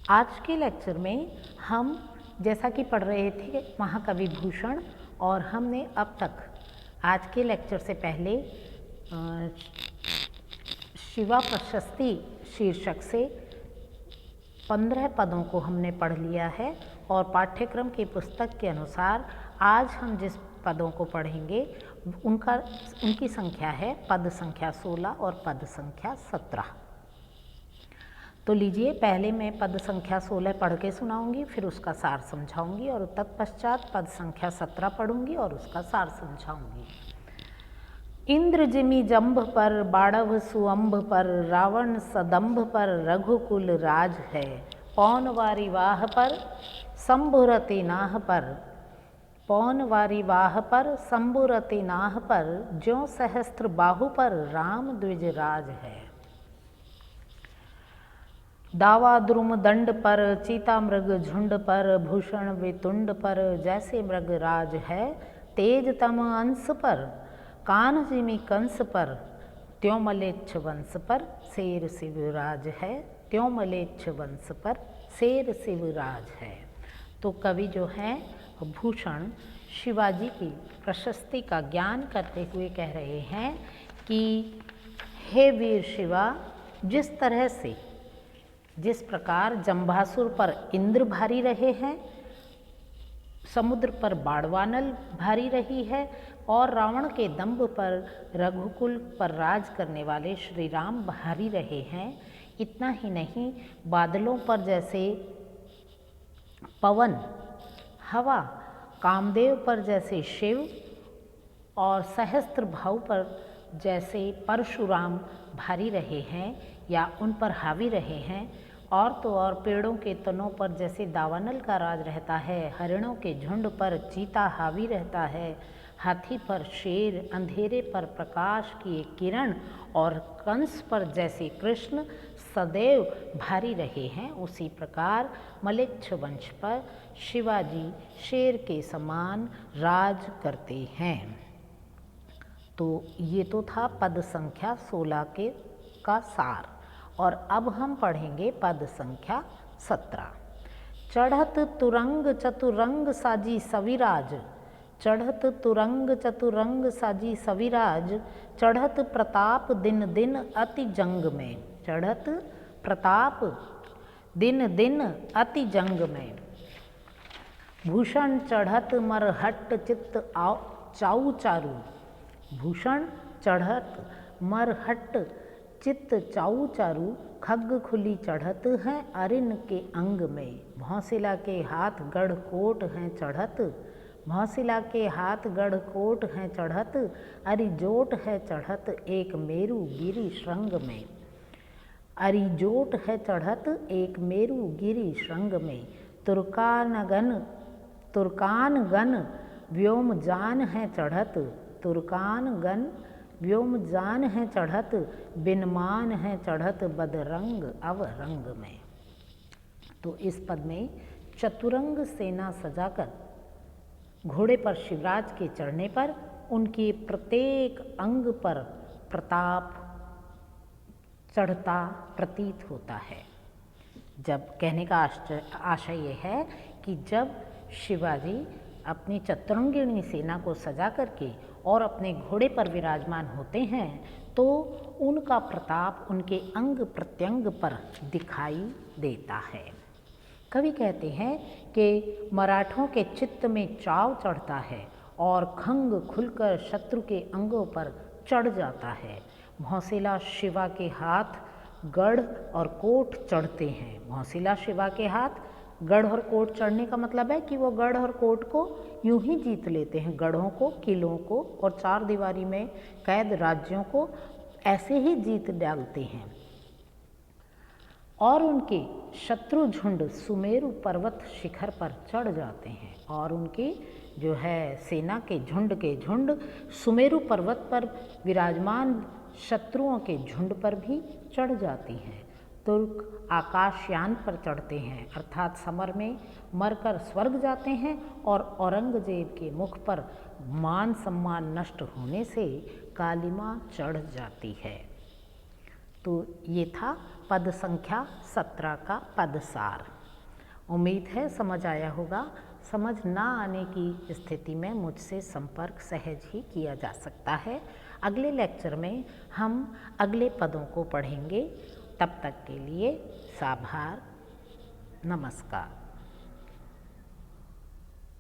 आज के लेक्चर में हम जैसा कि पढ़ रहे थे महाकवि भूषण, और हमने अब तक आज के लेक्चर से पहले शिवा प्रशस्ति शीर्षक से 15 पदों को हमने पढ़ लिया है। और पाठ्यक्रम की पुस्तक के अनुसार आज हम जिस पदों को पढ़ेंगे उनकी संख्या है पद संख्या 16 और पद संख्या 17। तो लीजिए, पहले मैं पद संख्या 16 पढ़ के सुनाऊंगी, फिर उसका सार समझाऊंगी, और तत्पश्चात पद संख्या 17 पढ़ूंगी और उसका सार समझाऊंगी। इंद्र जिमि जंभ पर, बाड़व सुअंभ पर, रावण सदंभ पर, रघुकुल राज है। पौन वारी वाह पर, शंभुरति नाह पर, पौन वारी वाह पर, शंभुरति नाह पर, ज्यों सहस्त्र बाहु पर, राम द्विज राज है। दावा द्रुम दंड पर, चीता मृग झुंड पर, भूषण वितुंड पर, जैसे मृग राज है। तेज तम अंश पर, कान जिमि कंस पर, त्यों मलेच्छ वंश पर, शेर शिवराज है। त्यों मलेच्छ वंश पर, शेर शिवराज है। तो कवि जो हैं भूषण शिवाजी की प्रशस्ति का ज्ञान करते हुए कह रहे हैं कि हे वीर शिवा, जिस प्रकार जंभासुर पर इंद्र भारी रहे हैं, समुद्र पर बाड़वानल भारी रही है, और रावण के दंभ पर रघुकुल पर राज करने वाले श्री राम भारी रहे हैं। इतना ही नहीं, बादलों पर जैसे पवन, हवा, कामदेव पर जैसे शिव, और सहस्त्र भाव पर जैसे परशुराम भारी रहे हैं या उन पर हावी रहे हैं। और तो और पेड़ों के तनों पर जैसे दावानल का राज रहता है, हरिणों के झुंड पर चीता हावी रहता है, हाथी पर शेर, अंधेरे पर प्रकाश की एक किरण, और कंस पर जैसे कृष्ण सदैव भारी रहे हैं, उसी प्रकार मलेच्छ वंश पर शिवाजी शेर के समान राज करते हैं। तो ये तो था पद संख्या 16 का सार। और अब हम पढ़ेंगे पद संख्या 17। चढ़त तुरंग चतुरंग साजी सविराज, चढ़त तुरंग चतुरंग साजी सविराज, चढ़त प्रताप दिन दिन अति जंग में, चढ़त प्रताप दिन दिन अति जंग में, भूषण चढ़त मरहट चित्त चाऊ चारू, भूषण चढ़त मरहट चित्त चाऊ चारू, खग खुली चढ़त है अरिन के अंग में, भौंसिला के हाथ गढ़ कोट हैं चढ़त, भौंसिला के हाथ गढ़ कोट हैं चढ़त, अरिजोट है चढ़त एक मेरु गिरि श्रृंग में, अरिजोट है चढ़त एक मेरु गिरि श्रृंग में, तुर्कान गण व्योम जान है चढ़त, तुर्कान गण व्योम जान है चढ़त, बिनमान है चढ़त बदरंग अवरंग में। तो इस पद में चतुरंग सेना सजाकर घोड़े पर शिवराज के चढ़ने पर उनके प्रत्येक अंग पर प्रताप चढ़ता प्रतीत होता है। जब कहने का आशय यह है कि जब शिवाजी अपनी चतुरंगिणी सेना को सजा करके और अपने घोड़े पर विराजमान होते हैं, तो उनका प्रताप उनके अंग प्रत्यंग पर दिखाई देता है। कवि कहते हैं कि मराठों के चित्त में चाव चढ़ता है और खंग खुलकर शत्रु के अंगों पर चढ़ जाता है। भौंसिला शिवा के हाथ गढ़ और कोट चढ़ते हैं। भौंसिला शिवा के हाथ गढ़ और कोट चढ़ने का मतलब है कि वो गढ़ और कोट को यूं ही जीत लेते हैं, गढ़ों को, किलों को और चार दीवारी में कैद राज्यों को ऐसे ही जीत डालते हैं। और उनके शत्रु झुंड सुमेरु पर्वत शिखर पर चढ़ जाते हैं, और उनकी जो है सेना के झुंड सुमेरु पर्वत पर विराजमान शत्रुओं के झुंड पर भी चढ़ जाती हैं। तुर्क आकाशयान पर चढ़ते हैं, अर्थात समर में मरकर स्वर्ग जाते हैं, और औरंगजेब के मुख पर मान सम्मान नष्ट होने से कालिमा चढ़ जाती है। तो ये था पद संख्या 17 का पदसार। उम्मीद है समझ आया होगा। समझ ना आने की स्थिति में मुझसे संपर्क सहज ही किया जा सकता है। अगले लेक्चर में हम अगले पदों को पढ़ेंगे। तब तक के लिए साभार, नमस्कार।